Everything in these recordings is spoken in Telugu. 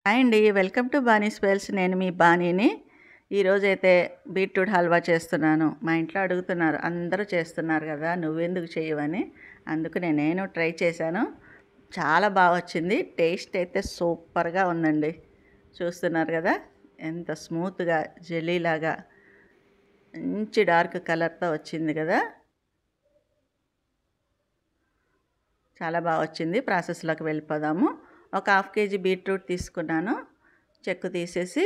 హాయ్ అండి. Welcome to Bani spells. నేను మీ బానీని. ఈరోజైతే బీట్రూట్ హల్వా చేస్తున్నాను. మా ఇంట్లో అడుగుతున్నారు, అందరూ చేస్తున్నారు కదా, నువ్వెందుకు చేయవని. అందుకు నేను ట్రై చేశాను. చాలా బాగా వచ్చింది. టేస్ట్ అయితే సూపర్గా ఉందండి. చూస్తున్నారు కదా, ఎంత స్మూత్గా జెల్లీలాగా మంచి డార్క్ కలర్తో వచ్చింది కదా. చాలా బాగా వచ్చింది. ప్రాసెస్లోకి వెళ్ళిపోదాము. ఒక హాఫ్ కేజీ బీట్రూట్ తీసుకున్నాను. చెక్కు తీసేసి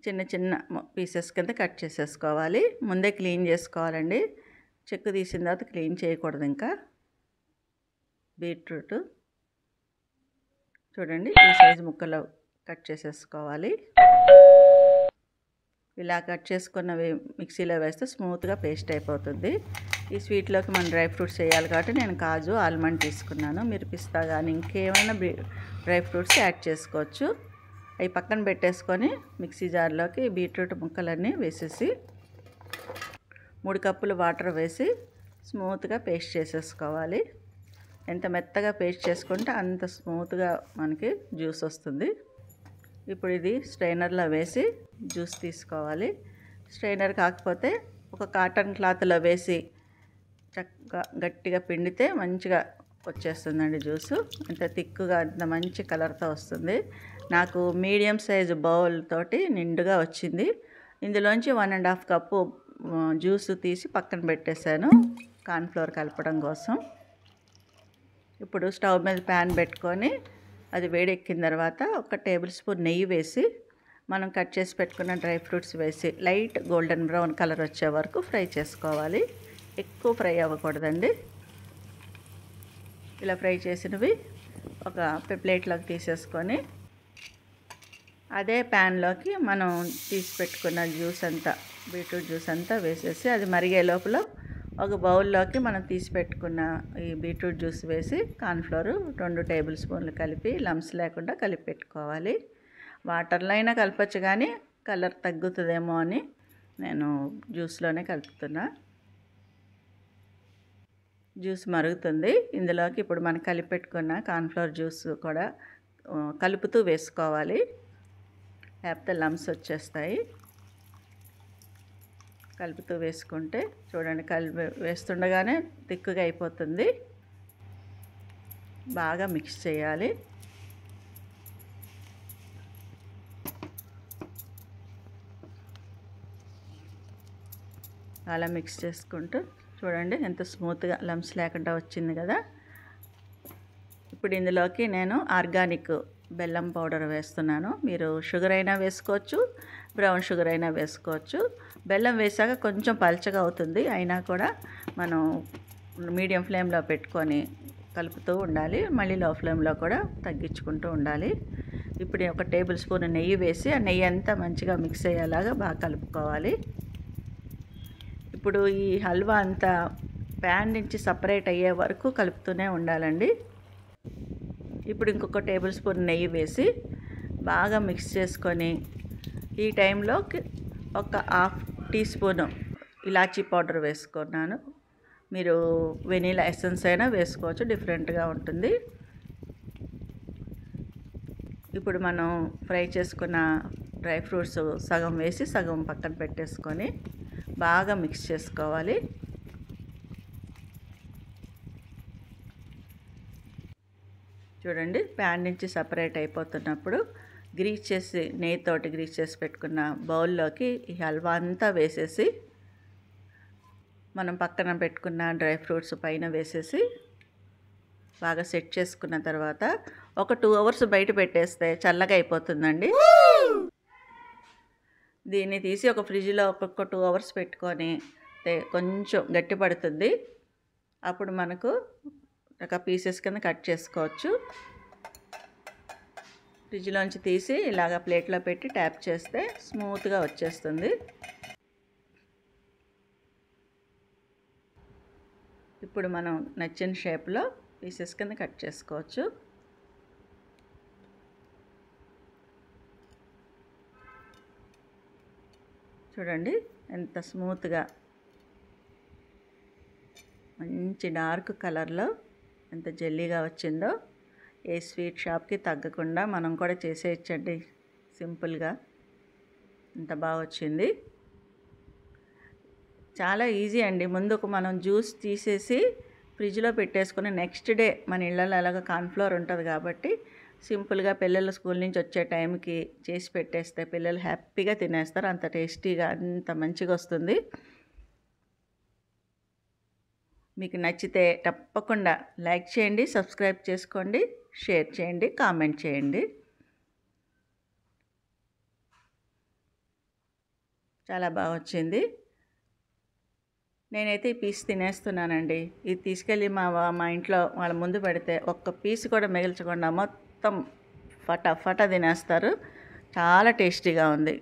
చిన్న చిన్న పీసెస్ కింద కట్ చేసేసుకోవాలి. ముందే క్లీన్ చేసుకోవాలండి. చెక్కు తీసిన తర్వాత క్లీన్ చేయకూడదు. ఇంకా బీట్రూట్ చూడండి, ఈ సైజు ముక్కలు కట్ చేసేసుకోవాలి. ఇలా కట్ చేసుకున్నవి మిక్సీలో వేస్తే స్మూత్గా పేస్ట్ అయిపోతుంది. ఈ స్వీట్లోకి మనం డ్రై ఫ్రూట్స్ వేయాలి కాబట్టి నేను కాజు, ఆల్మండ్ తీసుకున్నాను. మీరు పిస్తా కానీ ఇంకేమైనా డ్రై ఫ్రూట్స్ యాడ్ చేసుకోవచ్చు. అవి పక్కన పెట్టేసుకొని మిక్సీ జార్లోకి బీట్రూట్ ముక్కలన్నీ వేసేసి 3 కప్పులు వాటర్ వేసి స్మూత్గా పేస్ట్ చేసేసుకోవాలి. ఎంత మెత్తగా పేస్ట్ చేసుకుంటే అంత స్మూత్గా మనకి జ్యూస్ వస్తుంది. ఇప్పుడు ఇది స్ట్రైనర్లో వేసి జ్యూస్ తీసుకోవాలి. స్ట్రైనర్ కాకపోతే ఒక కాటన్ క్లాత్లో వేసి చక్కగా గట్టిగా పిండితే మంచిగా వచ్చేస్తుందండి జ్యూసు. ఎంత థిక్గా అంత మంచి కలర్తో వస్తుంది. నాకు మీడియం సైజు బౌల్ తోటి నిండుగా వచ్చింది. ఇందులోంచి 1.5 కప్పు జ్యూస్ తీసి పక్కన పెట్టేశాను కార్న్ఫ్లోర్ కలపడం కోసం. ఇప్పుడు స్టవ్ మీద ప్యాన్ పెట్టుకొని అది వేడెక్కిన తర్వాత 1 టేబుల్ స్పూన్ నెయ్యి వేసి మనం కట్ చేసి పెట్టుకున్న డ్రై ఫ్రూట్స్ వేసి లైట్ గోల్డెన్ బ్రౌన్ కలర్ వచ్చే వరకు ఫ్రై చేసుకోవాలి. ఎక్కువ ఫ్రై అవ్వకూడదండి. ఇలా ఫ్రై చేసినవి ఒక ప్లేట్లోకి తీసేసుకొని అదే ప్యాన్లోకి మనం తీసి పెట్టుకున్న జ్యూస్ అంతా, బీట్రూట్ జ్యూస్ అంతా వేసేసి అది మరిగే లోపల ఒక బౌల్లోకి మనం తీసి పెట్టుకున్న ఈ బీట్రూట్ జ్యూస్ వేసి కార్న్ఫ్లోర్ 2 టేబుల్ స్పూన్లు కలిపి లమ్స్ లేకుండా కలిపి పెట్టుకోవాలి. వాటర్లో అయినా కలపచ్చు, కానీ కలర్ తగ్గుతుందేమో అని నేను జ్యూస్లోనే కలుపుతున్నా. జ్యూస్ మరుగుతుంది. ఇందులోకి ఇప్పుడు మనం కలిపి పెట్టుకున్న కార్న్ఫ్లోర్ జ్యూస్ కూడా కలుపుతూ వేసుకోవాలి, లేకపోతే లమ్స్ వచ్చేస్తాయి. కలుపుతూ వేసుకుంటే చూడండి, వేస్తుండగానే తిక్కుగా అయిపోతుంది. బాగా మిక్స్ చేయాలి. అలా మిక్స్ చేసుకుంటూ చూడండి ఎంత స్మూత్గా లమ్స్ లేకుండా వచ్చింది కదా. ఇప్పుడు ఇందులోకి నేను ఆర్గానిక్ బెల్లం పౌడర్ వేస్తున్నాను. మీరు షుగర్ అయినా వేసుకోవచ్చు, బ్రౌన్ షుగర్ అయినా వేసుకోవచ్చు. బెల్లం వేసాక కొంచెం పల్చగా అవుతుంది, అయినా కూడా మనం మీడియం ఫ్లేమ్లో పెట్టుకొని కలుపుతూ ఉండాలి. మళ్ళీ లో ఫ్లేమ్లో కూడా తగ్గించుకుంటూ ఉండాలి. ఇప్పుడు 1 టేబుల్ స్పూన్ నెయ్యి వేసి ఆ నెయ్యి అంతా మంచిగా మిక్స్ అయ్యేలాగా బాగా కలుపుకోవాలి. ఇప్పుడు ఈ హల్వా అంతా ప్యాన్ నుంచి సపరేట్ అయ్యే వరకు కలుపుతూనే ఉండాలండి. ఇప్పుడు ఇంకొక టేబుల్ స్పూన్ నెయ్యి వేసి బాగా మిక్స్ చేసుకొని ఈ టైంలో ఒక హాఫ్ టీ స్పూను ఇలాచీ పౌడర్ వేసుకున్నాను. మీరు వెనీలా ఎసెన్స్ అయినా వేసుకోవచ్చు, డిఫరెంట్గా ఉంటుంది. ఇప్పుడు మనం ఫ్రై చేసుకున్న డ్రై ఫ్రూట్స్ సగం వేసి సగం పక్కన పెట్టేసుకొని బాగా మిక్స్ చేసుకోవాలి. చూడండి, ప్యాన్ నుంచి సపరేట్ అయిపోతున్నప్పుడు నెయ్యితోటి గ్రీస్ చేసి పెట్టుకున్న బౌల్లోకి ఈ హల్వా అంతా వేసేసి మనం పక్కన పెట్టుకున్న డ్రై ఫ్రూట్స్ పైన వేసేసి బాగా సెట్ చేసుకున్న తర్వాత ఒక 2 అవర్స్ బయట పెట్టేస్తే చల్లగా అయిపోతుందండి. దీన్ని తీసి ఒక ఫ్రిడ్జ్లో ఒక్కొక్క 2 అవర్స్ పెట్టుకొని కొంచెం గట్టి పడుతుంది. అప్పుడు మనకు ఒక పీసెస్ కింద కట్ చేసుకోవచ్చు. ఫ్రిడ్జ్లోంచి తీసి ఇలాగ ప్లేట్లో పెట్టి ట్యాప్ చేస్తే స్మూత్గా వచ్చేస్తుంది. ఇప్పుడు మనం నచ్చిన షేప్లో పీసెస్ కింద కట్ చేసుకోవచ్చు. చూడండి ఎంత స్మూత్గా మంచి డార్క్ కలర్లో ఎంత జెల్లీగా వచ్చిందో. ఏ స్వీట్ షాప్కి తగ్గకుండా మనం కూడా చేసేయచ్చండి సింపుల్గా. ఇంత బాగా వచ్చింది. చాలా ఈజీ అండి. ముందుకు మనం జ్యూస్ తీసేసి ఫ్రిడ్జ్లో పెట్టేసుకుని నెక్స్ట్ డే మన ఇళ్ళలో ఎలాగో కార్న్‌ఫ్లోర్ ఉంటుంది కాబట్టి సింపుల్గా పిల్లలు స్కూల్ నుంచి వచ్చే టైంకి చేసి పెట్టేస్తే పిల్లలు హ్యాపీగా తినేస్తారు. అంత టేస్టీగా అంత మంచిగా వస్తుంది. మీకు నచ్చితే తప్పకుండా లైక్ చేయండి, సబ్స్క్రైబ్ చేసుకోండి, షేర్ చేయండి, కామెంట్ చేయండి. చాలా బాగా వచ్చింది. నేనైతే ఈ పీస్ తినేస్తున్నానండి. ఇది తీసుకెళ్ళి మా ఇంట్లో వాళ్ళ ముందు పెడితే ఒక్క పీస్ కూడా మిగల్చకుండా మొత్తం ఫటా ఫటా తినేస్తారు. చాలా టేస్టీగా ఉంది.